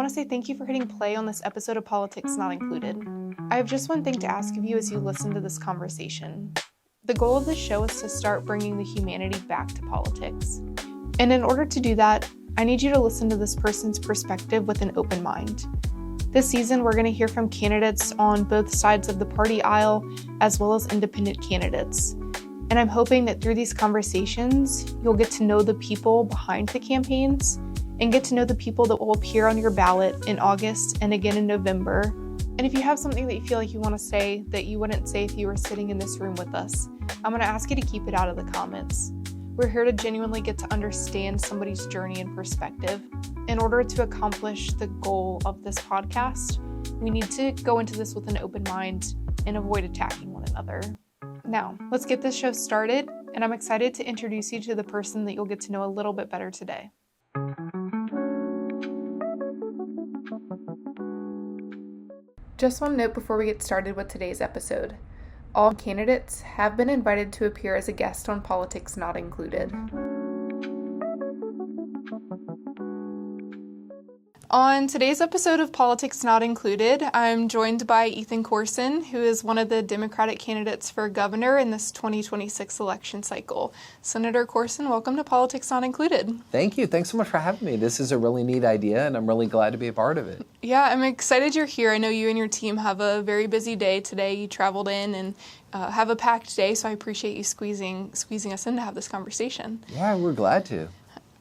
want to say thank you for hitting play on this episode of Politics Not Included. I have just one thing to ask of you as you listen to this conversation. The goal of this show is to start bringing the humanity back to politics. And in order to do that, I need you to listen to this person's perspective with an open mind. This season, we're going to hear from candidates on both sides of the party aisle, as well as independent candidates. And I'm hoping that through these conversations, you'll get to know the people behind the campaigns and get to know the people that will appear on your ballot in August and again in November. And if you have something that you feel like you want to say that you wouldn't say if you were sitting in this room with us, I'm going to ask you to keep it out of the comments. We're here to genuinely get to understand somebody's journey and perspective. In order to accomplish the goal of this podcast, we need to go into this with an open mind and avoid attacking one another. Now, let's get this show started, and I'm excited to introduce you to the person that you'll get to know a little bit better today. Just one note before we get started with today's episode. All candidates have been invited to appear as a guest on Politics Not Included. On today's episode of Politics Not Included, I'm joined by Ethan Corson, who is one of the Democratic candidates for governor in this 2026 election cycle. Senator Corson, welcome to Politics Not Included. Thank you. Thanks so much for having me. This is a really neat idea, and I'm really glad to be a part of it. Yeah, I'm excited you're here. I know you and your team have a very busy day today. You traveled in and have a packed day, so I appreciate you squeezing us in to have this conversation. Yeah, we're glad to.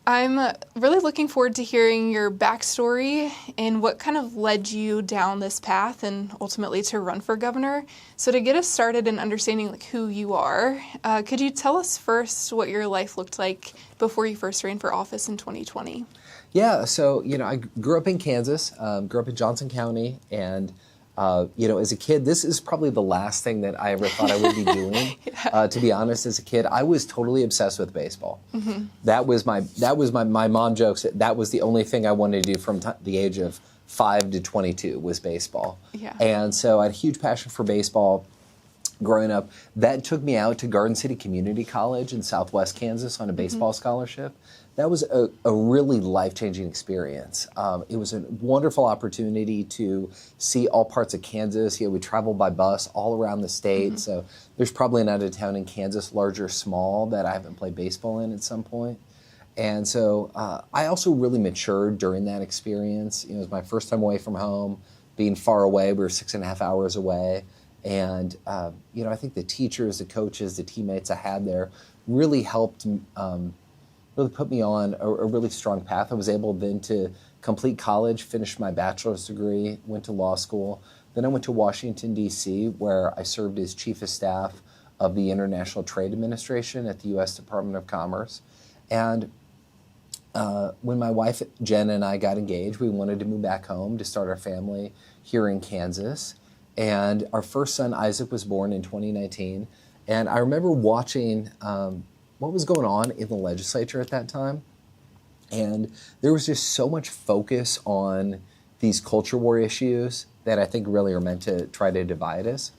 I'm really looking forward to hearing your backstory and what kind of led you down this path and ultimately to run for governor. So to get us started in understanding who you are, could you tell us first what your life looked like before you first ran for office in 2020? Yeah, so, I grew up in Kansas, grew up in Johnson County, and as a kid, this is probably the last thing that I ever thought I would be doing. Yeah. To be honest, as a kid, I was totally obsessed with baseball. Mm-hmm. That was my mom jokes that was the only thing I wanted to do from the age of 5 to 22 was baseball. Yeah. And so I had a huge passion for baseball growing up. That took me out to Garden City Community College in Southwest Kansas on a baseball scholarship. That was a really life-changing experience. It was a wonderful opportunity to see all parts of Kansas. We traveled by bus all around the state, so there's probably not a town in Kansas, large or small, that I haven't played baseball in at some point. And so I also really matured during that experience. It was my first time away from home, being far away. We were 6.5 hours away. And, I think the teachers, the coaches, the teammates I had there really helped really put me on a really strong path. I was able then to complete college, finish my bachelor's degree, went to law school. Then I went to Washington, D.C., where I served as chief of staff of the International Trade Administration at the U.S. Department of Commerce. And when my wife, Jen, and I got engaged, we wanted to move back home to start our family here in Kansas. And our first son, Isaac, was born in 2019. And I remember watching what was going on in the legislature at that time. And there was just so much focus on these culture war issues that I think really are meant to try to divide us.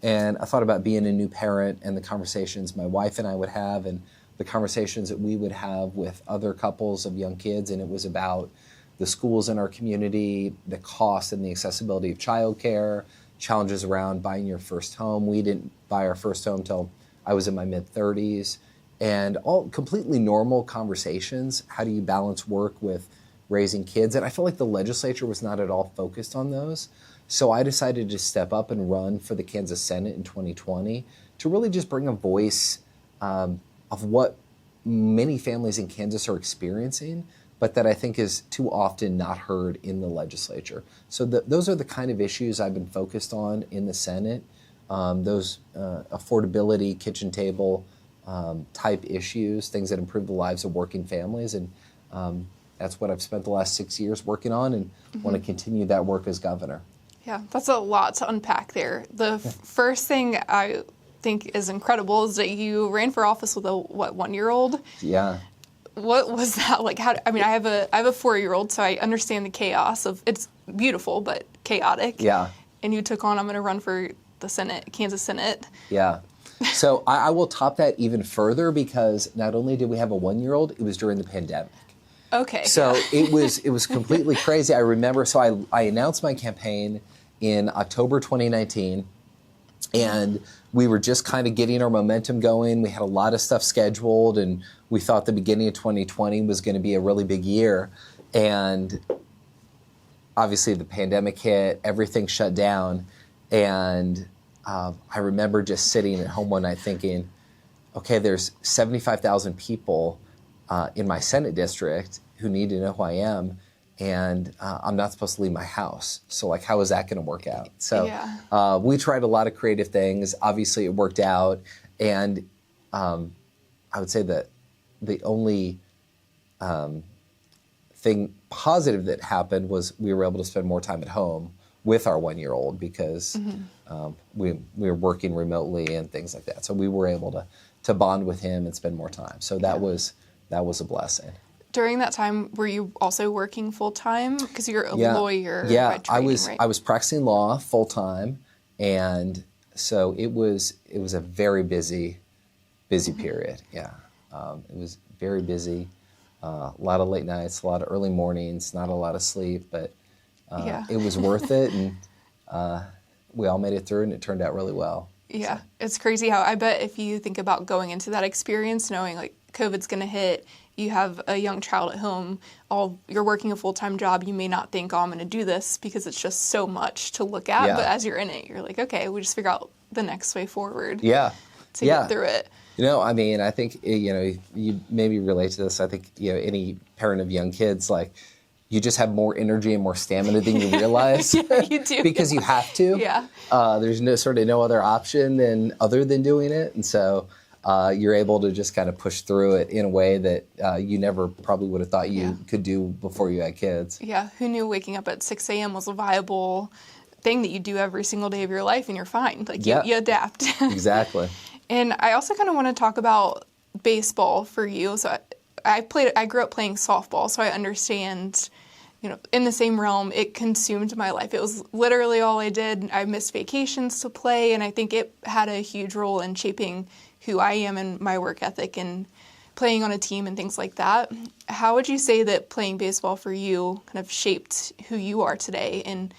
And I thought about being a new parent and the conversations my wife and I would have and the conversations that we would have with other couples of young kids. And it was about the schools in our community, the cost and the accessibility of childcare, challenges around buying your first home. We didn't buy our first home till I was in my mid-30s. And all completely normal conversations. How do you balance work with raising kids? And I feel like the legislature was not at all focused on those. So I decided to step up and run for the Kansas Senate in 2020 to really just bring a voice of what many families in Kansas are experiencing, but that I think is too often not heard in the legislature. So those are the kind of issues I've been focused on in the Senate, those affordability, kitchen table, type issues, things that improve the lives of working families. And that's what I've spent the last 6 years working on and want to continue that work as governor. Yeah, that's a lot to unpack there. The first thing I think is incredible is that you ran for office with a, 1-year-old? Yeah. What was that like? I have a 4-year-old, so I understand the chaos of, it's beautiful, but chaotic. Yeah. And you took on, I'm going to run for the Senate, Kansas Senate. Yeah. So I will top that even further because not only did we have a 1-year-old, it was during the pandemic. Okay. So it was completely crazy. I remember, so I announced my campaign in October 2019, and we were just kind of getting our momentum going. We had a lot of stuff scheduled, and we thought the beginning of 2020 was going to be a really big year. And obviously the pandemic hit, everything shut down, and I remember just sitting at home one night thinking, okay, there's 75,000 people in my Senate district who need to know who I am, and I'm not supposed to leave my house. So like, how is that going to work out? So we tried a lot of creative things. Obviously it worked out, and I would say that the only thing positive that happened was we were able to spend more time at home with our 1-year-old because we were working remotely and things like that. So we were able to bond with him and spend more time. So that was a blessing. During that time, were you also working full time? Because you're a lawyer. Yeah, by training, right? I was practicing law full time, and so it was a very busy period. Yeah, it was very busy. A lot of late nights, a lot of early mornings, not a lot of sleep, but it was worth it, and we all made it through, and it turned out really well. Yeah, it's crazy how I bet if you think about going into that experience, knowing like COVID's going to hit, you have a young child at home, you're working a full-time job, you may not think, oh, I'm going to do this because it's just so much to look at. Yeah. But as you're in it, you're like, okay, we just figure out the next way forward. Yeah. To get through it. I mean, I think, you maybe relate to this. I think, any parent of young kids, like, you just have more energy and more stamina than you realize. Yeah, you do. Because you have to. Yeah. There's no other option other than doing it. And so you're able to just kind of push through it in a way that you never probably would have thought you could do before you had kids. Yeah. Who knew waking up at 6 a.m. was a viable thing that you do every single day of your life, and you're fine. Like, you adapt. Exactly. And I also kind of want to talk about baseball for you. So I grew up playing softball, so I understand, in the same realm, it consumed my life. It was literally all I did. I missed vacations to play, and I think it had a huge role in shaping who I am and my work ethic and playing on a team and things like that. How would you say that playing baseball for you kind of shaped who you are today, and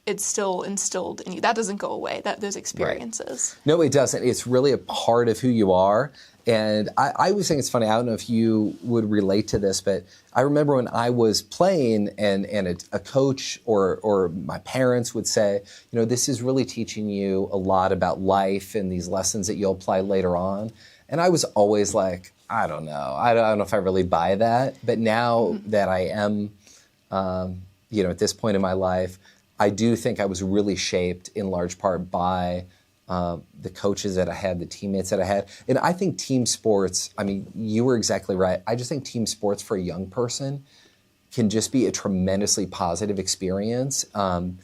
it's still instilled in you? That doesn't go away, those experiences. Right. No, it doesn't. It's really a part of who you are. And I always think it's funny, I don't know if you would relate to this, but I remember when I was playing and a coach or my parents would say, this is really teaching you a lot about life and these lessons that you'll apply later on. And I was always like, I don't know. I don't know if I really buy that. But now that I am, at this point in my life, I do think I was really shaped in large part by the coaches that I had, the teammates that I had. And I think team sports, I mean, you were exactly right. I just think team sports for a young person can just be a tremendously positive experience and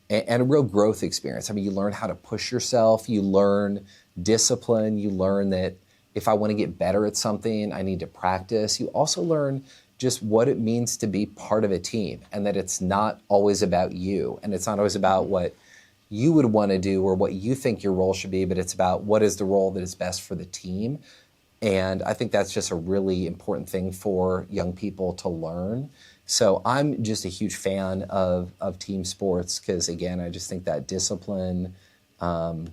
a real growth experience. I mean, you learn how to push yourself, you learn discipline, you learn that if I want to get better at something, I need to practice. You also learn just what it means to be part of a team, and that it's not always about you, and it's not always about what you would want to do or what you think your role should be, but it's about what is the role that is best for the team. And I think that's just a really important thing for young people to learn. So I'm just a huge fan of team sports because, again, I just think that discipline and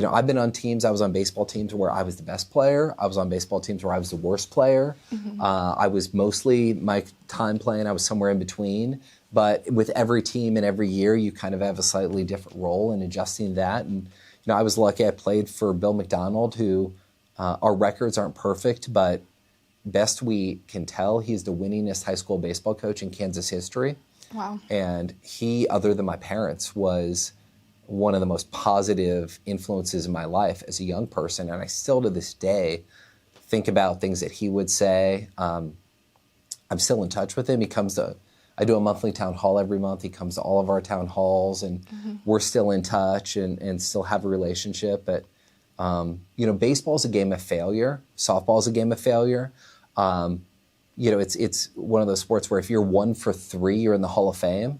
I've been on teams. I was on baseball teams where I was the best player. I was on baseball teams where I was the worst player. I was mostly my time playing. I was somewhere in between. But with every team and every year, you kind of have a slightly different role in adjusting that. And I was lucky. I played for Bill McDonald, who our records aren't perfect, but best we can tell, he's the winningest high school baseball coach in Kansas history. Wow. And he, other than my parents, was one of the most positive influences in my life as a young person. And I still to this day think about things that he would say. I'm still in touch with him. I do a monthly town hall every month. He comes to all of our town halls, and we're still in touch and still have a relationship. But, baseball's a game of failure. Softball's a game of failure. It's one of those sports where if you're 1 for 3, you're in the Hall of Fame.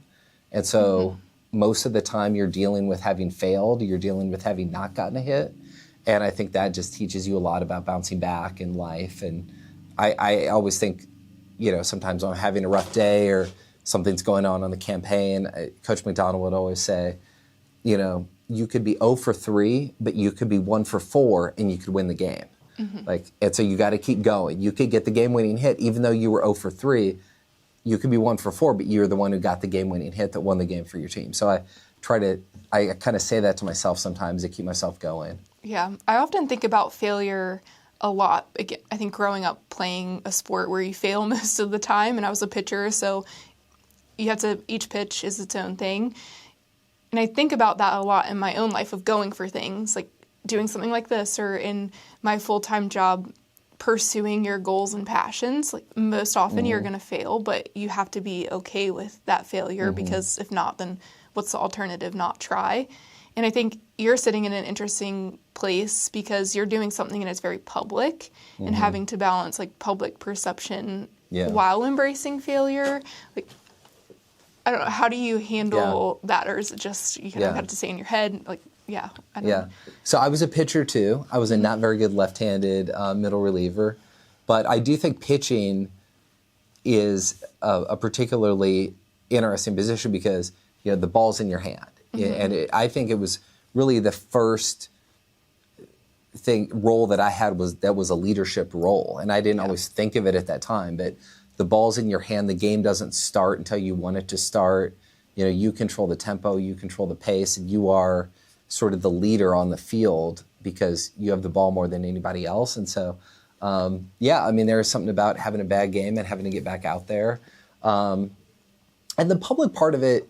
And so most of the time you're dealing with having failed, you're dealing with having not gotten a hit. And I think that just teaches you a lot about bouncing back in life. And I always think, sometimes I'm having a rough day or something's going on the campaign. Coach McDonald would always say, you could be 0 for 3, but you could be 1 for 4 and you could win the game. And so you got to keep going. You could get the game-winning hit, even though you were 0 for 3. You could be 1 for 4, but you're the one who got the game-winning hit that won the game for your team. So I kind of say that to myself sometimes to keep myself going. Yeah, I often think about failure a lot. Again, I think growing up playing a sport where you fail most of the time, and I was a pitcher, so each pitch is its own thing. And I think about that a lot in my own life of going for things, like doing something like this, or in my full-time job, pursuing your goals and passions. Like most often you're going to fail, but you have to be okay with that failure because if not, then what's the alternative? Not try. And I think you're sitting in an interesting place because you're doing something and it's very public and having to balance like public perception while embracing failure. Like, I don't know, how do you handle that? Or is it just you kind of have to stay in your head? Like, I don't know. So I was a pitcher too. I was a not very good left-handed middle reliever. But I do think pitching is a particularly interesting position because, the ball's in your hand. And I think it was really the first role that I had was a leadership role. And I didn't always think of it at that time. But the ball's in your hand. The game doesn't start until you want it to start. You control the tempo, you control the pace, and you are sort of the leader on the field because you have the ball more than anybody else. And so, there is something about having a bad game and having to get back out there. And the public part of it,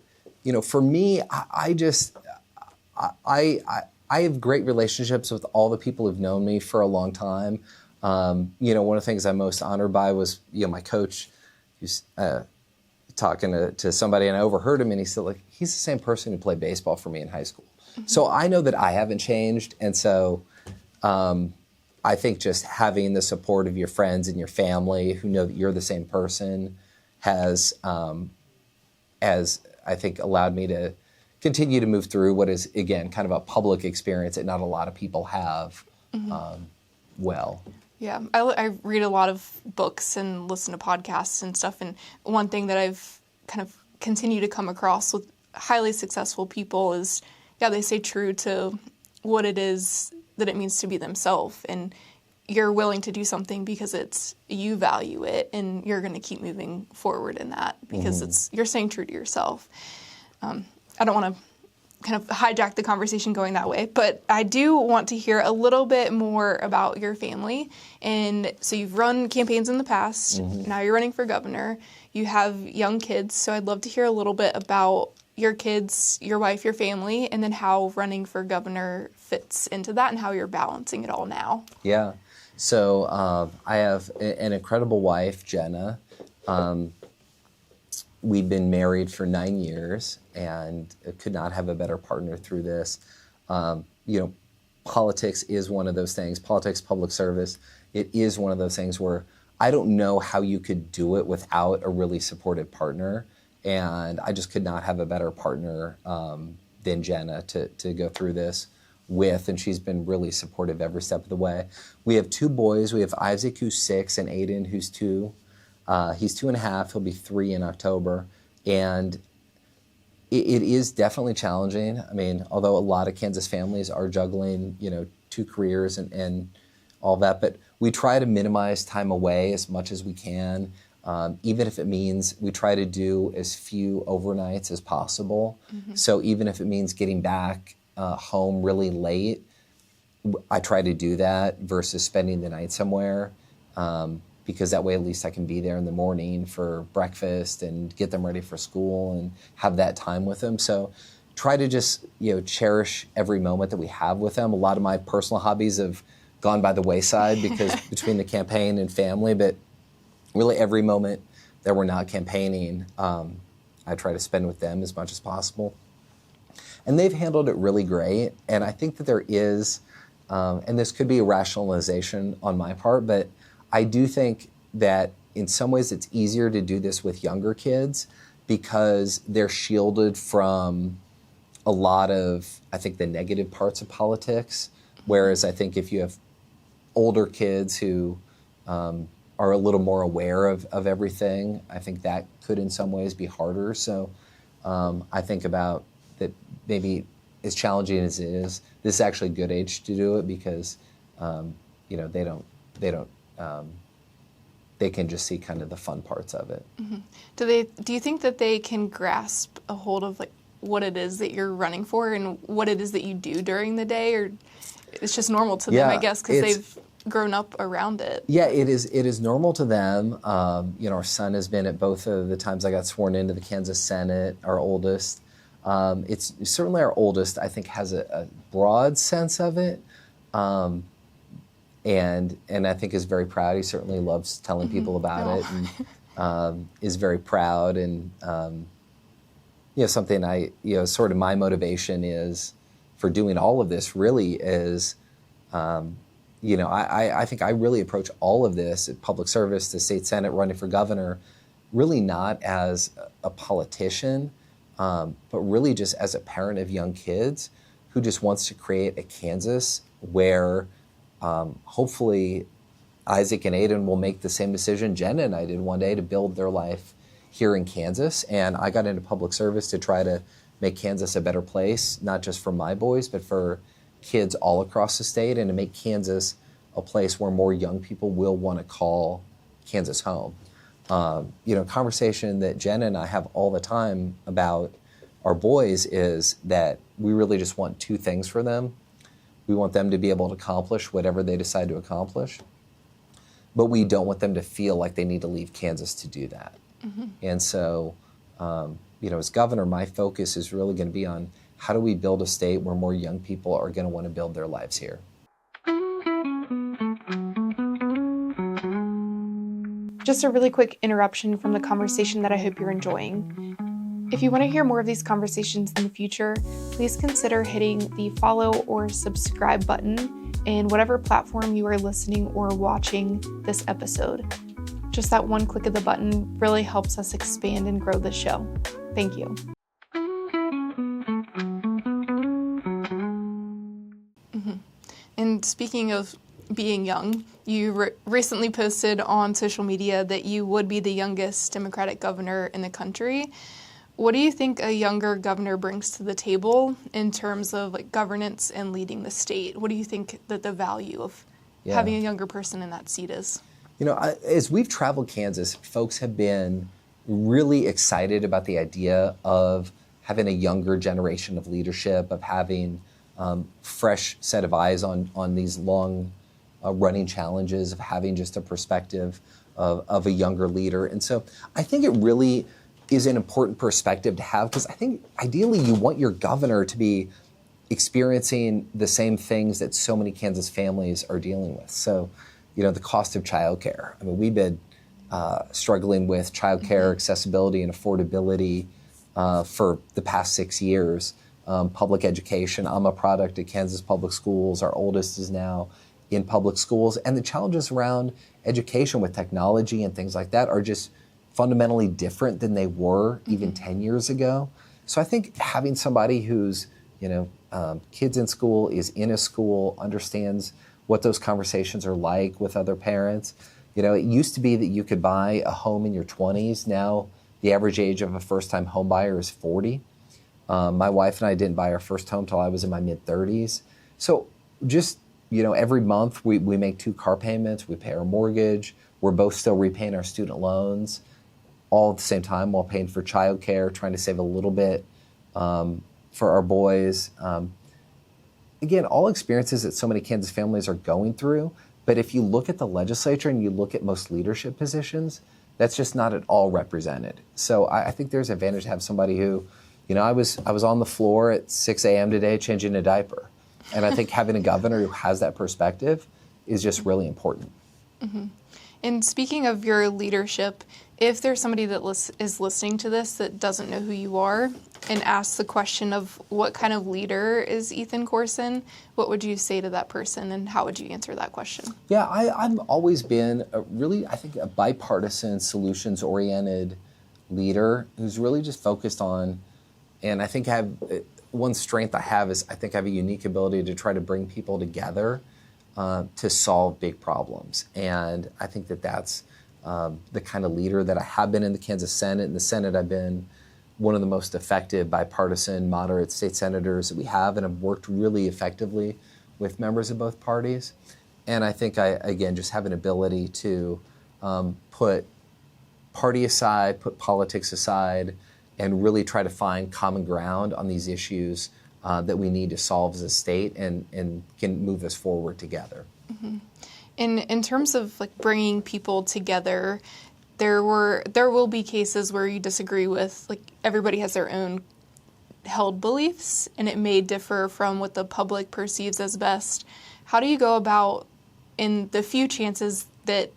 for me, I have great relationships with all the people who've known me for a long time. One of the things I'm most honored by was, my coach, who's talking to somebody, and I overheard him, and he said, like, he's the same person who played baseball for me in high school. So I know that I haven't changed, and so I think just having the support of your friends and your family who know that you're the same person has I think allowed me to continue to move through what is, again, kind of a public experience that not a lot of people have well. Yeah, I read a lot of books and listen to podcasts and stuff, and one thing that I've kind of continued to come across with highly successful people is, they stay true to what it is that it means to be themselves, and you're willing to do something because you value it, and you're going to keep moving forward in that because you're staying true to yourself. I don't want to kind of hijack the conversation going that way, but I do want to hear a little bit more about your family. And so you've run campaigns in the past, now you're running for governor, you have young kids, so I'd love to hear a little bit about your kids, your wife, your family, and then how running for governor fits into that and how you're balancing it all now. Yeah. So I have an incredible wife, Jenna. We've been married for 9 years and could not have a better partner through this. Politics is one of those things. Politics, public service, it is one of those things where I don't know how you could do it without a really supportive partner. And I just could not have a better partner than Jenna to go through this with, and she's been really supportive every step of the way. We have 2 boys. We have Isaac, who's 6, and Aiden, who's 2. He's 2.5. He'll be 3 in October. And it is definitely challenging. I mean, although a lot of Kansas families are juggling, 2 careers and all that, but we try to minimize time away as much as we can. Even if it means we try to do as few overnights as possible. So even if it means getting back home really late, I try to do that versus spending the night somewhere, because that way at least I can be there in the morning for breakfast and get them ready for school and have that time with them. So try to just cherish every moment that we have with them. A lot of my personal hobbies have gone by the wayside because between the campaign and family, but really every moment that we're not campaigning, I try to spend with them as much as possible. And they've handled it really great. And I think that there is, and this could be a rationalization on my part, but I do think that in some ways it's easier to do this with younger kids because they're shielded from a lot of, I think, the negative parts of politics. Whereas I think if you have older kids who are are a little more aware of everything. I think that could in some ways be harder. So I think about that maybe as challenging as it is, this is actually a good age to do it because they can just see kind of the fun parts of it. Mm-hmm. Do you think that they can grasp a hold of like what it is that you're running for and what it is that you do during the day, or it's just normal to them, I guess, because they've grown up around it? Yeah, it is normal to them. Our son has been at both of the times I got sworn into the Kansas Senate, our oldest. It's certainly our oldest, I think, has a broad sense of it. And I think is very proud. He certainly loves telling people about it and is very proud. And, something sort of my motivation is for doing all of this really is, I think I really approach all of this at public service, the state Senate, running for governor, really not as a politician, but really just as a parent of young kids who just wants to create a Kansas where hopefully Isaac and Aiden will make the same decision Jenna and I did one day to build their life here in Kansas. And I got into public service to try to make Kansas a better place, not just for my boys, but for kids all across the state, and to make Kansas a place where more young people will want to call Kansas home. Conversation that Jenna and I have all the time about our boys is that we really just want two things for them. We want them to be able to accomplish whatever they decide to accomplish, but we don't want them to feel like they need to leave Kansas to do that. Mm-hmm. And so, as governor, my focus is really going to be on how do we build a state where more young people are going to want to build their lives here. Just a really quick interruption from the conversation that I hope you're enjoying. If you want to hear more of these conversations in the future, please consider hitting the follow or subscribe button in whatever platform you are listening or watching this episode. Just that one click of the button really helps us expand and grow the show. Thank you. Mm-hmm. And speaking of being young, you recently posted on social media that you would be the youngest Democratic governor in the country. What do you think a younger governor brings to the table in terms of like governance and leading the state? What do you think that the value of having a younger person in that seat is? As we've traveled Kansas, folks have been really excited about the idea of having a younger generation of leadership, of having fresh set of eyes on these long running challenges, of having just a perspective of a younger leader. And so I think it really is an important perspective to have, because I think ideally you want your governor to be experiencing the same things that so many Kansas families are dealing with. So, the cost of childcare. I mean, we've been struggling with childcare accessibility and affordability for the past 6 years. Public education, I'm a product of Kansas public schools. Our oldest is now in public schools. And the challenges around education with technology and things like that are just fundamentally different than they were even 10 years ago. So I think having somebody who's, kids in school, is in a school, understands what those conversations are like with other parents. It used to be that you could buy a home in your 20s. Now the average age of a first-time home buyer is 40. My wife and I didn't buy our first home till I was in my mid-30s. So just, every month we make 2 car payments, we pay our mortgage, we're both still repaying our student loans, all at the same time while paying for childcare, trying to save a little bit for our boys. Again, all experiences that so many Kansas families are going through, but if you look at the legislature and you look at most leadership positions, that's just not at all represented. So I think there's an advantage to have somebody who, I was on the floor at 6 a.m. today changing a diaper. And I think having a governor who has that perspective is just really important. Mm-hmm. And speaking of your leadership, if there's somebody that is listening to this that doesn't know who you are and asks the question of what kind of leader is Ethan Corson, what would you say to that person and how would you answer that question? Yeah, I've always been a bipartisan, solutions-oriented leader who's really just focused on, and I think one strength I have is I think I have a unique ability to try to bring people together to solve big problems. And I think that's the kind of leader that I have been in the Kansas Senate. In the Senate, I've been one of the most effective bipartisan moderate state senators that we have, and have worked really effectively with members of both parties. And I think I, again, just have an ability to put party aside, put politics aside, and really try to find common ground on these issues that we need to solve as a state, and can move us forward together. Mm-hmm. In terms of like bringing people together, there will be cases where you disagree with, like, everybody has their own held beliefs, and it may differ from what the public perceives as best. How do you go about, in the few chances that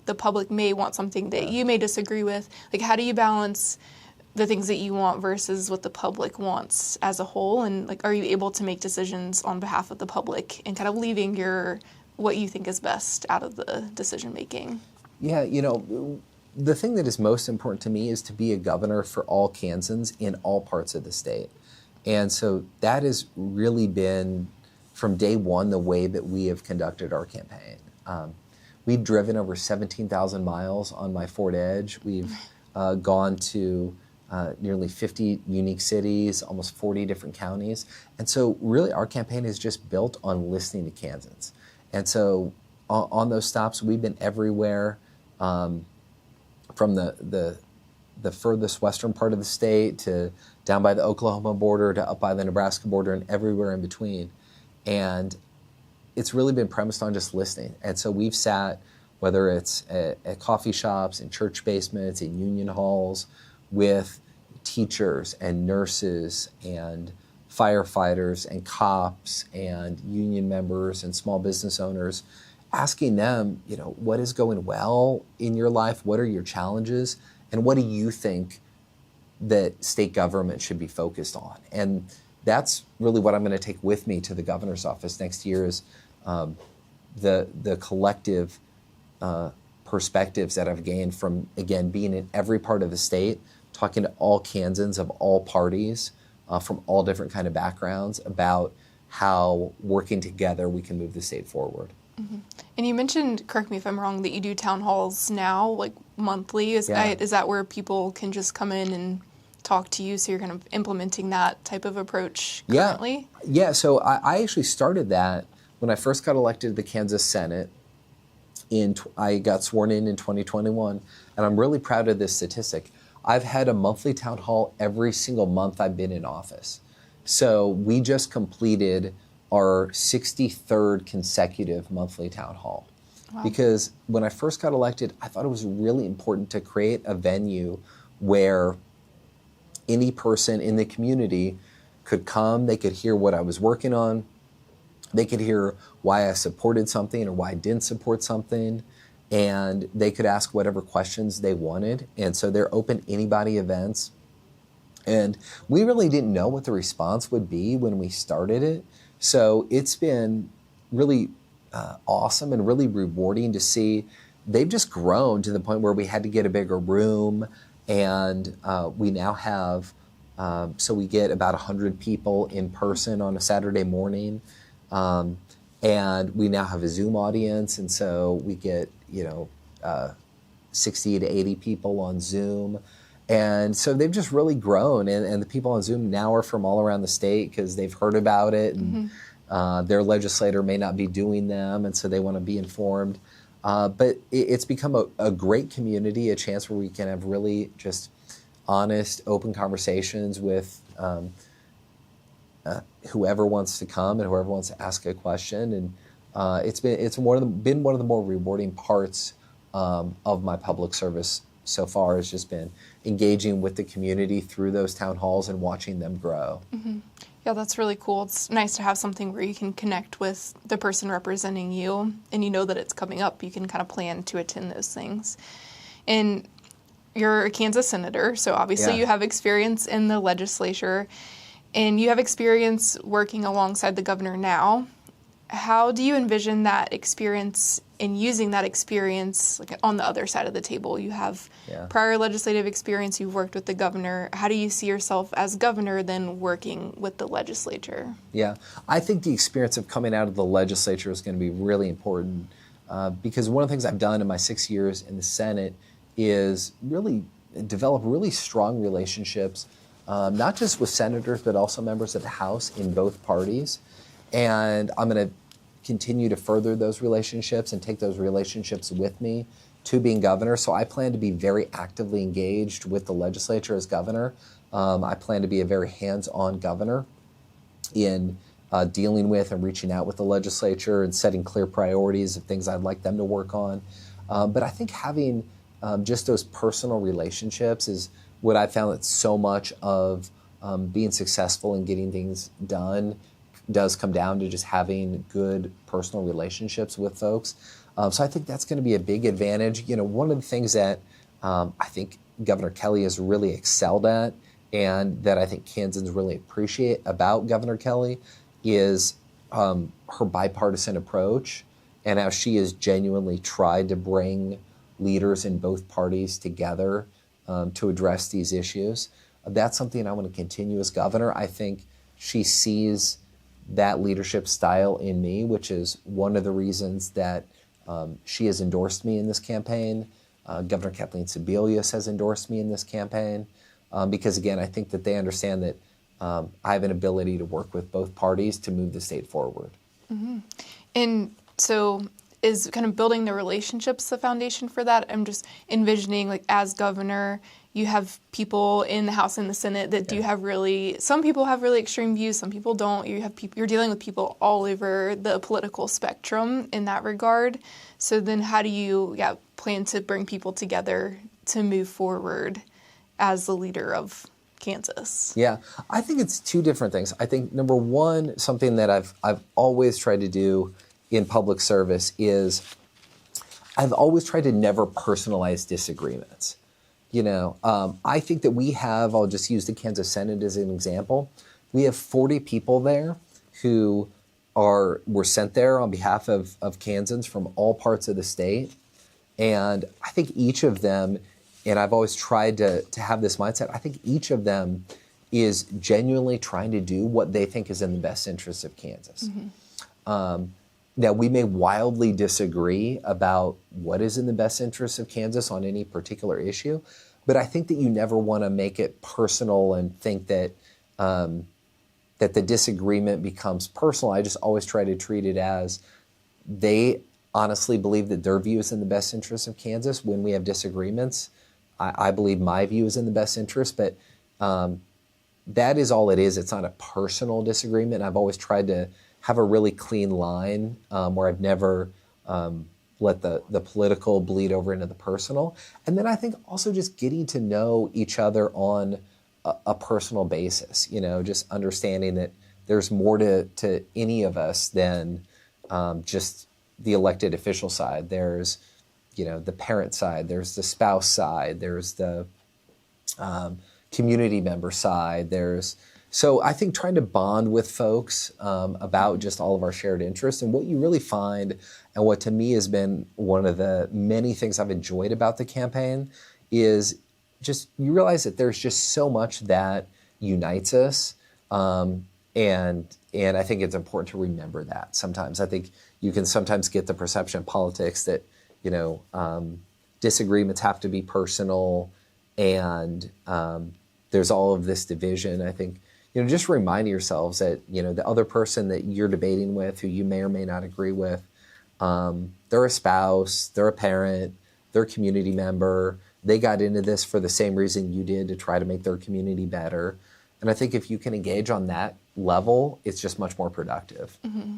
the public may want something that you may disagree with, like, how do you balance the things that you want versus what the public wants as a whole? And, like, are you able to make decisions on behalf of the public and kind of leaving what you think is best out of the decision making? Yeah, the thing that is most important to me is to be a governor for all Kansans in all parts of the state. And so that has really been, from day one, the way that we have conducted our campaign. We've driven over 17,000 miles on my Ford Edge. We've gone to nearly 50 unique cities, almost 40 different counties. And so really our campaign is just built on listening to Kansans. And so on those stops, we've been everywhere, from the furthest western part of the state to down by the Oklahoma border to up by the Nebraska border and everywhere in between. And it's really been premised on just listening. And so we've sat, whether it's at coffee shops, in church basements, in union halls, with teachers and nurses and firefighters and cops and union members and small business owners, asking them, what is going well in your life? What are your challenges? And what do you think that state government should be focused on? And that's really what I'm going to take with me to the governor's office next year, is the collective perspectives that I've gained from, again, being in every part of the state, talking to all Kansans of all parties, from all different kind of backgrounds, about how working together we can move the state forward. Mm-hmm. And you mentioned, correct me if I'm wrong, that you do town halls now, like monthly. Is that where people can just come in and talk to you? So you're kind of implementing that type of approach currently? Yeah. So I actually started that when I first got elected to the Kansas Senate. I got sworn in 2021, and I'm really proud of this statistic. I've had a monthly town hall every single month I've been in office. So we just completed our 63rd consecutive monthly town hall. Wow. Because when I first got elected, I thought it was really important to create a venue where any person in the community could come, they could hear what I was working on, they could hear why I supported something or why I didn't support something, and they could ask whatever questions they wanted. And so they're open to anybody events. And we really didn't know what the response would be when we started it. So it's been really awesome and really rewarding to see they've just grown to the point where we had to get a bigger room. And we now have, so we get about 100 people in person on a Saturday morning. And we now have a Zoom audience. And so we get, 60 to 80 people on Zoom. And so they've just really grown. And the people on Zoom now are from all around the state because they've heard about it. And their legislator may not be doing them. And so they want to be informed. But it's become a great community, a chance where we can have really just honest, open conversations with whoever wants to come and whoever wants to ask a question. And it's been one of the more rewarding parts of my public service so far, has just been engaging with the community through those town halls and watching them grow. Mm-hmm. Yeah, that's really cool. It's nice to have something where you can connect with the person representing you, and you know that it's coming up. You can kind of plan to attend those things. And you're a Kansas senator, so obviously you have experience in the legislature, and you have experience working alongside the governor now. How do you envision that experience and using that experience, like, on the other side of the table? You have prior legislative experience, you've worked with the governor. How do you see yourself as governor then working with the legislature? Yeah, I think the experience of coming out of the legislature is going to be really important because one of the things I've done in my 6 years in the Senate is really develop really strong relationships, not just with senators, but also members of the House in both parties. And I'm going to continue to further those relationships and take those relationships with me to being governor. So I plan to be very actively engaged with the legislature as governor. I plan to be a very hands-on governor in dealing with and reaching out with the legislature and setting clear priorities of things I'd like them to work on. But I think having just those personal relationships is what I found that so much of being successful and getting things done does come down to just having good personal relationships with folks. So I think that's going to be a big advantage. You know, one of the things that I think Governor Kelly has really excelled at, and that I think Kansans really appreciate about Governor Kelly, is her bipartisan approach and how she has genuinely tried to bring leaders in both parties together to address these issues. That's something I want to continue as governor. I think she sees that leadership style in me, which is one of the reasons that she has endorsed me in this campaign. Governor Kathleen Sebelius has endorsed me in this campaign because, again, I think that they understand that I have an ability to work with both parties to move the state forward. Mm-hmm. And so is kind of building the relationships the foundation for that? I'm just envisioning, like, as governor, you have people in the House and the Senate that do have some people have really extreme views, some people don't. You have people, you're dealing with people all over the political spectrum in that regard. So then how do you plan to bring people together to move forward as the leader of Kansas? Yeah, I think it's two different things. I think, number one, something that I've always tried to do in public service is I've always tried to never personalize disagreements. You know, I think that we have, I'll just use the Kansas Senate as an example. We have 40 people there who were sent there on behalf of Kansans from all parts of the state. And I think each of them, and I've always tried to have this mindset, I think each of them is genuinely trying to do what they think is in the best interest of Kansas. Mm-hmm. Now, we may wildly disagree about what is in the best interest of Kansas on any particular issue, but I think that you never want to make it personal and think that that the disagreement becomes personal. I just always try to treat it as they honestly believe that their view is in the best interest of Kansas. When we have disagreements, I believe my view is in the best interest, but that is all it is. It's not a personal disagreement. I've always tried to have a really clean line where I've never let the political bleed over into the personal. And then I think also just getting to know each other on a personal basis, you know, just understanding that there's more to any of us than just the elected official side. There's, you know, the parent side, there's the spouse side, there's the community member side, so I think trying to bond with folks about just all of our shared interests, and what you really find, and what to me has been one of the many things I've enjoyed about the campaign, is just you realize that there's just so much that unites us, and I think it's important to remember that. Sometimes I think you can sometimes get the perception in politics that, you know, disagreements have to be personal, and there's all of this division. I think, you know, just reminding yourselves that, you know, the other person that you're debating with, who you may or may not agree with, they're a spouse, they're a parent, they're a community member. They got into this for the same reason you did, to try to make their community better. And I think if you can engage on that level, it's just much more productive. Mm-hmm.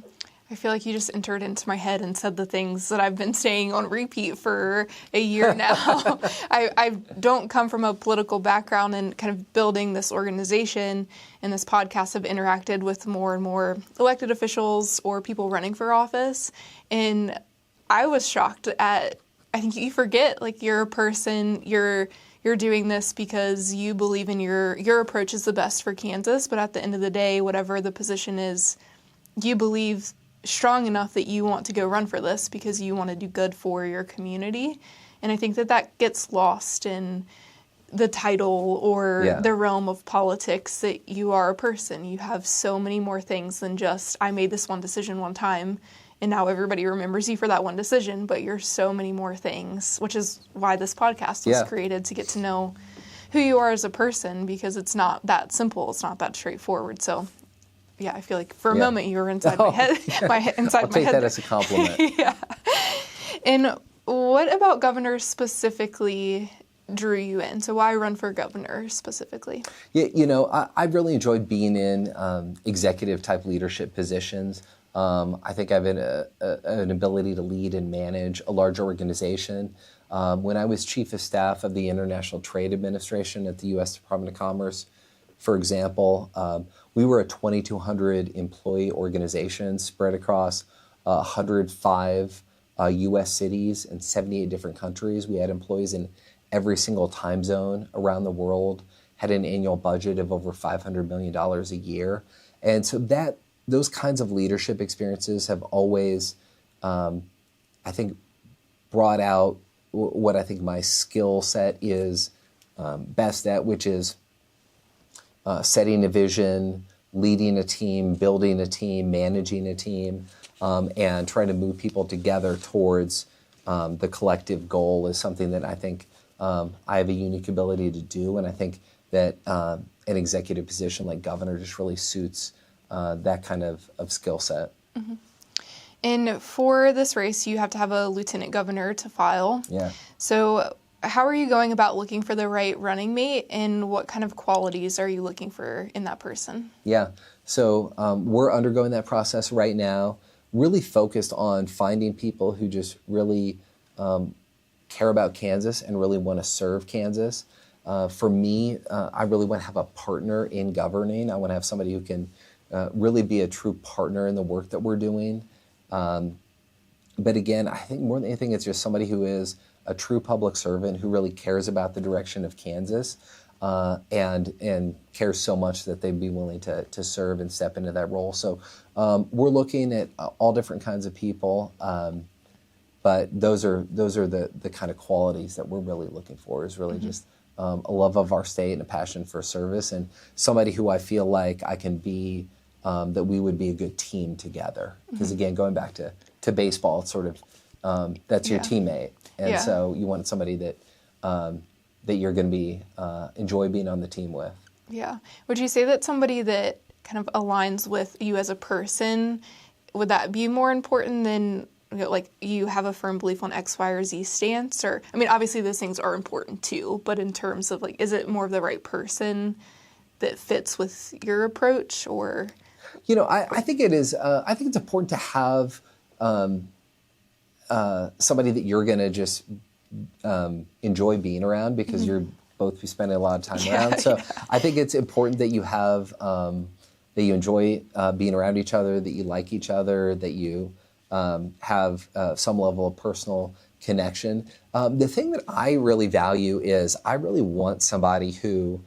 I feel like you just entered into my head and said the things that I've been saying on repeat for a year now. I don't come from a political background, and kind of building this organization and this podcast have interacted with more and more elected officials or people running for office. And I was shocked at, I think you forget, like, you're a person, you're doing this because you believe in your approach is the best for Kansas. But at the end of the day, whatever the position is, you believe strong enough that you want to go run for this because you want to do good for your community. And I think that gets lost in the title or the realm of politics, that you are a person. You have so many more things than just, I made this one decision one time. and now everybody remembers you for that one decision, but you're so many more things, which is why this podcast was created, to get to know who you are as a person, because it's not that simple. It's not that straightforward. So yeah, I feel like for a moment you were inside my head. I'll take that as a compliment. Yeah. And what about governor specifically drew you in? So why run for governor specifically? Yeah, I really enjoyed being in executive type leadership positions. I think I have an ability to lead and manage a large organization. When I was chief of staff of the International Trade Administration at the U.S. Department of Commerce, for example, we were a 2,200 employee organization spread across 105 U.S. cities and 78 different countries. We had employees in every single time zone around the world, had an annual budget of over $500 million a year. And so those kinds of leadership experiences have always, I think, brought out what I think my skill set is best at, which is setting a vision, leading a team, building a team, managing a team, and trying to move people together towards the collective goal is something that I think I have a unique ability to do. And I think that an executive position like governor just really suits that kind of skill set. Mm-hmm. And for this race, you have to have a lieutenant governor to file. Yeah. So how are you going about looking for the right running mate, and what kind of qualities are you looking for in that person? Yeah. So we're undergoing that process right now, really focused on finding people who just really care about Kansas and really want to serve Kansas. For me, I really want to have a partner in governing. I want to have somebody who can really be a true partner in the work that we're doing. But again, I think more than anything, it's just somebody who is a true public servant who really cares about the direction of Kansas and cares so much that they'd be willing to serve and step into that role. So we're looking at all different kinds of people, but those are the kind of qualities that we're really looking for, is really just a love of our state and a passion for service, and somebody who I feel like I can be, that we would be a good team together. Because again, going back to baseball, it's sort of, that's your teammate. And so you want somebody that you're going to be enjoy being on the team with. Yeah. Would you say that somebody that kind of aligns with you as a person, would that be more important than, like, you have a firm belief on X, Y, or Z stance? Or, I mean, obviously those things are important too, but in terms of, like, is it more of the right person that fits with your approach? Or, I think it is. I think it's important to have somebody that you're going to just enjoy being around, because you're both be spending a lot of time around. So I think it's important that you have that you enjoy being around each other, that you like each other, that you have some level of personal connection. The thing that I really value is I really want somebody who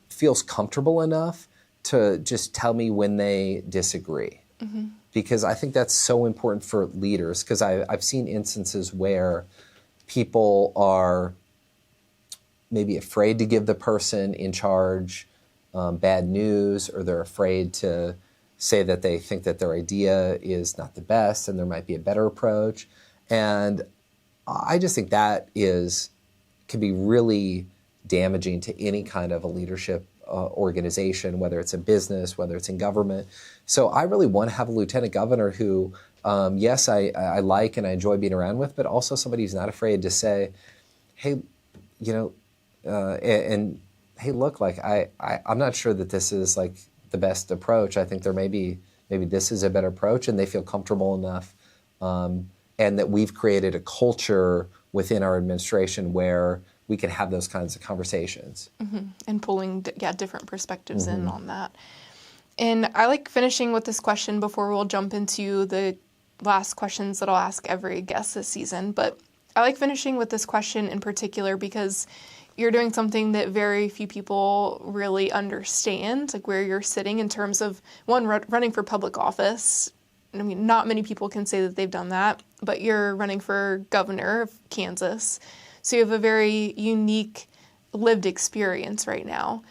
feels comfortable enough to just tell me when they disagree. Because I think that's so important for leaders, because I've seen instances where people are maybe afraid to give the person in charge bad news, or they're afraid to say that they think that their idea is not the best and there might be a better approach. And I just think that can be really damaging to any kind of a leadership organization, whether it's a business, whether it's in government. So I really want to have a lieutenant governor who, yes, I like and I enjoy being around with, but also somebody who's not afraid to say, hey, and hey, look, like I'm not sure that this is like the best approach. I think there maybe this is a better approach, and they feel comfortable enough, and that we've created a culture within our administration where we can have those kinds of conversations. And pulling different perspectives in on that. And I like finishing with this question before we'll jump into the last questions that I'll ask every guest this season. But I like finishing with this question in particular because you're doing something that very few people really understand, like where you're sitting in terms of, one, running for public office. I mean, not many people can say that they've done that, but you're running for governor of Kansas. So you have a very unique lived experience right now.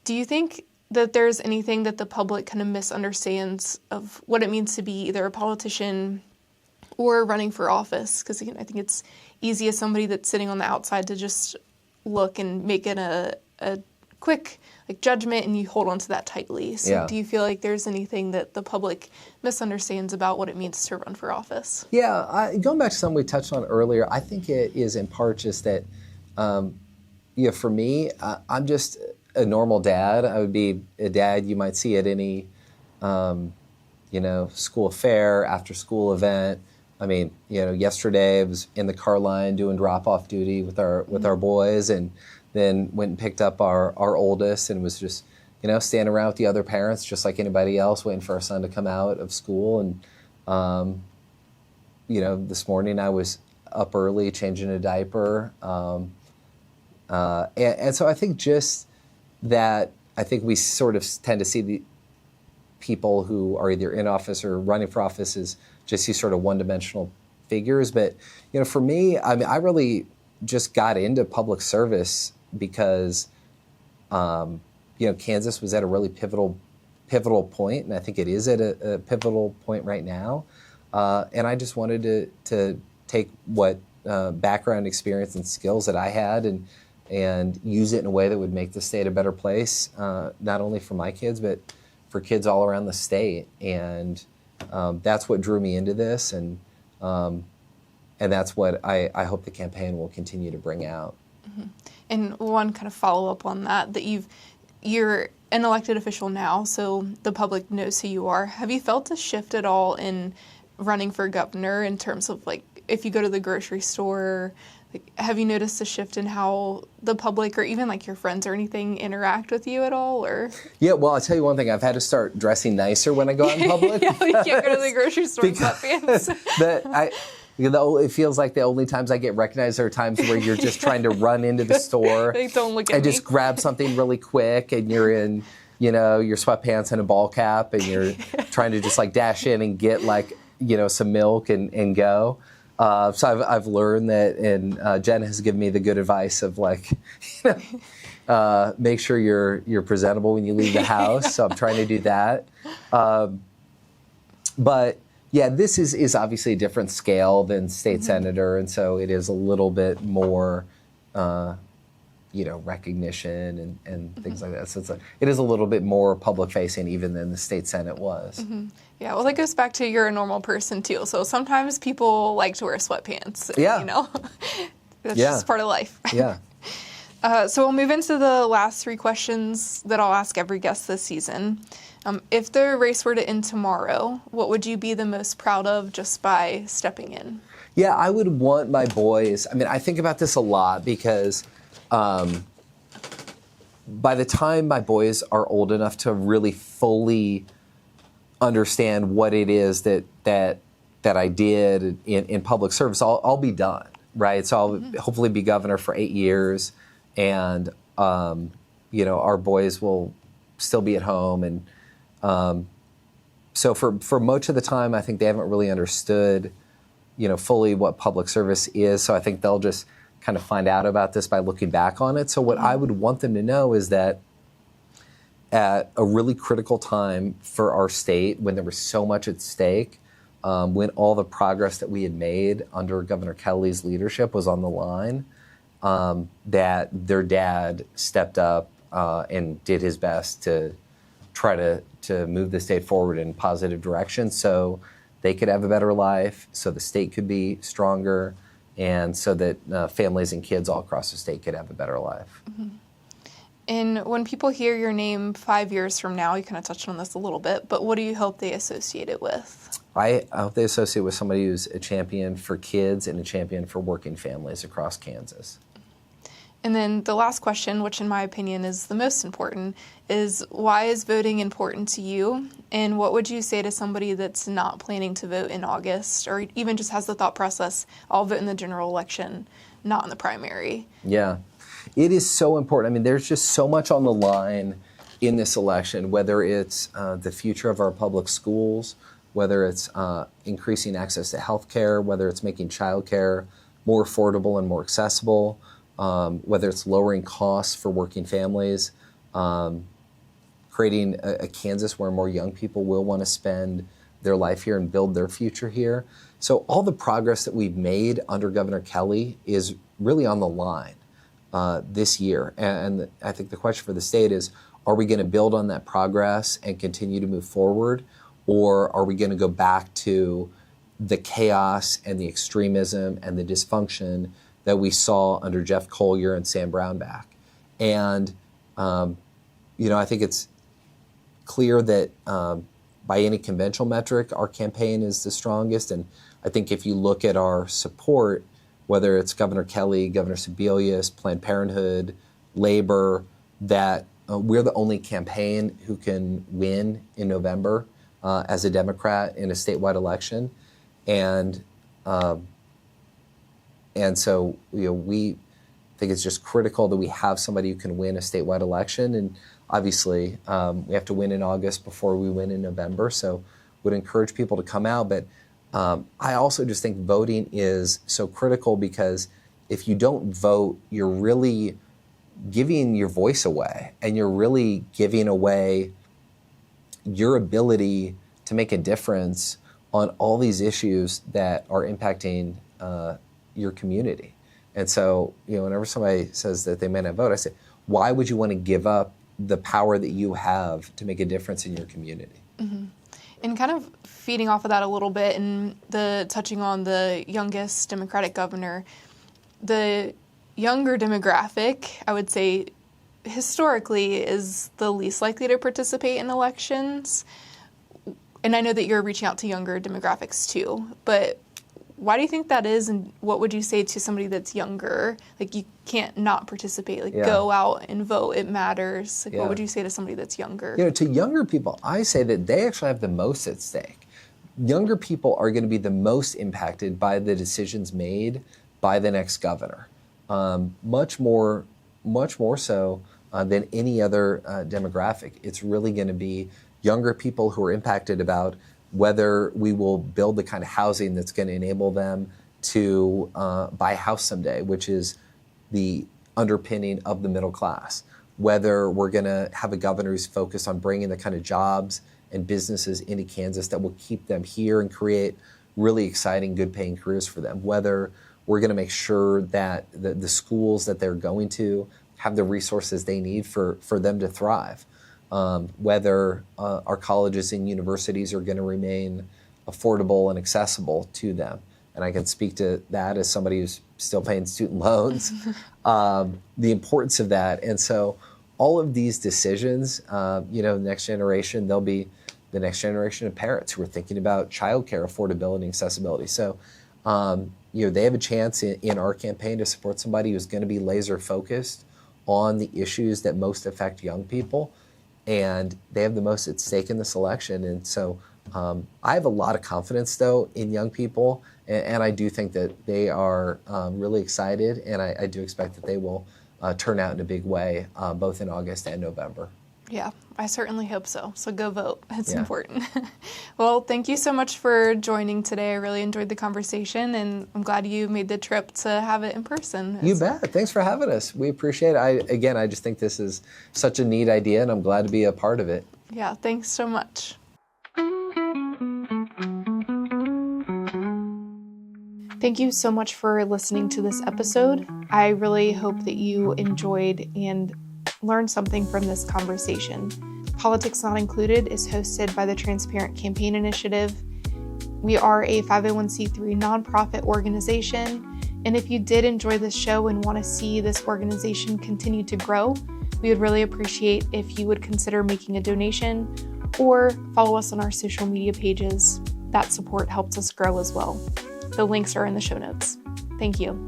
Do you think that there's anything that the public kind of misunderstands of what it means to be either a politician or running for office? Because again, I think it's easy as somebody that's sitting on the outside to just look and make it a quick judgment, and you hold on to that tightly. So do you feel like there's anything that the public misunderstands about what it means to run for office? Yeah, going back to something we touched on earlier, I think it is in part just that, for me, I'm just a normal dad. I would be a dad you might see at any, school fair, after school event. I mean, yesterday I was in the car line doing drop-off duty with our boys, and then went and picked up our oldest and was just, standing around with the other parents just like anybody else, waiting for our son to come out of school. And, this morning I was up early changing a diaper. And so I think just that, I think we sort of tend to see the people who are either in office or running for office as just these sort of one-dimensional figures. But, for me, I mean, I really just got into public service because, Kansas was at a really pivotal point, and I think it is at a pivotal point right now. And I just wanted to take what background, experience, and skills that I had and use it in a way that would make the state a better place, not only for my kids, but for kids all around the state. And that's what drew me into this, and that's what I hope the campaign will continue to bring out. Mm-hmm. And one kind of follow-up on that you're an elected official now, so the public knows who you are. Have you felt a shift at all in running for governor in terms of, if you go to the grocery store, have you noticed a shift in how the public or even your friends or anything interact with you at all? Or yeah, well, I'll tell you one thing. I've had to start dressing nicer when I go out in public. Yeah, you can't go to the grocery store in sweatpants. It feels like the only times I get recognized are times where you're just trying to run into the store don't look at and me. Just grab something really quick, and you're in, your sweatpants and a ball cap, and you're trying to just dash in and get some milk and go. So I've learned that, and Jen has given me the good advice of make sure you're presentable when you leave the house. So I'm trying to do that. But yeah, this is obviously a different scale than state senator, and so it is a little bit more, recognition and things like that. So it is a little bit more public facing even than the state senate was. Mm-hmm. Yeah, well, that goes back to you're a normal person too. So sometimes people like to wear sweatpants. Yeah, that's just part of life. Yeah. So we'll move into the last three questions that I'll ask every guest this season. If the race were to end tomorrow, what would you be the most proud of just by stepping in? Yeah, I would want my boys. I mean, I think about this a lot because by the time my boys are old enough to really fully understand what it is that I did in public service, I'll be done, right? So I'll hopefully be governor for 8 years, and our boys will still be at home, and so for much of the time, I think they haven't really understood, fully what public service is. So I think they'll just kind of find out about this by looking back on it. So what I would want them to know is that at a really critical time for our state, when there was so much at stake, when all the progress that we had made under Governor Kelly's leadership was on the line, that their dad stepped up and did his best to try to move the state forward in a positive direction so they could have a better life, so the state could be stronger, and so that families and kids all across the state could have a better life. Mm-hmm. And when people hear your name 5 years from now, you kind of touched on this a little bit, but what do you hope they associate it with? I hope they associate with somebody who's a champion for kids and a champion for working families across Kansas. And then the last question, which in my opinion is the most important, is why is voting important to you? And what would you say to somebody that's not planning to vote in August, or even just has the thought process, I'll vote in the general election, not in the primary? Yeah, it is so important. I mean, there's just so much on the line in this election, whether it's the future of our public schools, whether it's increasing access to health care, whether it's making child care more affordable and more accessible, whether it's lowering costs for working families, creating a Kansas where more young people will want to spend their life here and build their future here. So all the progress that we've made under Governor Kelly is really on the line this year. And I think the question for the state is, are we going to build on that progress and continue to move forward? Or are we going to go back to the chaos and the extremism and the dysfunction that we saw under Jeff Collier and Sam Brownback? And, I think it's clear that by any conventional metric, our campaign is the strongest. And I think if you look at our support, whether it's Governor Kelly, Governor Sebelius, Planned Parenthood, Labor, that we're the only campaign who can win in November as a Democrat in a statewide election. And so, we think it's just critical that we have somebody who can win a statewide election. And obviously, we have to win in August before we win in November. So would encourage people to come out. But I also just think voting is so critical, because if you don't vote, you're really giving your voice away, and you're really giving away your ability to make a difference on all these issues that are impacting your community. And so, whenever somebody says that they may not vote, I say, why would you want to give up the power that you have to make a difference in your community? Mm-hmm. And kind of feeding off of that a little bit, and touching on the youngest Democratic governor, the younger demographic, I would say, historically is the least likely to participate in elections. And I know that you're reaching out to younger demographics too, but why do you think that is, and what would you say to somebody that's younger? Like, you can't not participate, go out and vote, it matters. What would you say to somebody that's younger? To younger people, I say that they actually have the most at stake. Younger people are going to be the most impacted by the decisions made by the next governor, much more so than any other demographic. It's really going to be younger people who are impacted about whether we will build the kind of housing that's going to enable them to buy a house someday, which is the underpinning of the middle class. Whether we're going to have a governor who's focused on bringing the kind of jobs and businesses into Kansas that will keep them here and create really exciting, good-paying careers for them. Whether we're going to make sure that the schools that they're going to have the resources they need for them to thrive. Whether our colleges and universities are going to remain affordable and accessible to them. And I can speak to that as somebody who's still paying student loans, the importance of that. And so all of these decisions, next generation, they'll be the next generation of parents who are thinking about childcare affordability and accessibility. So, they have a chance in our campaign to support somebody who's going to be laser focused on the issues that most affect young people. And they have the most at stake in this election. And so I have a lot of confidence, though, in young people. And I do think that they are really excited. And I do expect that they will turn out in a big way, both in August and November. Yeah, I certainly hope so. So go vote. It's important. Well, thank you so much for joining today. I really enjoyed the conversation, and I'm glad you made the trip to have it in person. You bet. Thanks for having us. We appreciate it. I just think this is such a neat idea, and I'm glad to be a part of it. Yeah, thanks so much. Thank you so much for listening to this episode. I really hope that you enjoyed and learned something from this conversation. Politics Not Included is hosted by the Transparent Campaign Initiative. We are a 501c3 nonprofit organization, and if you did enjoy this show and want to see this organization continue to grow, we would really appreciate if you would consider making a donation or follow us on our social media pages. That support helps us grow as well. The links are in the show notes. Thank you.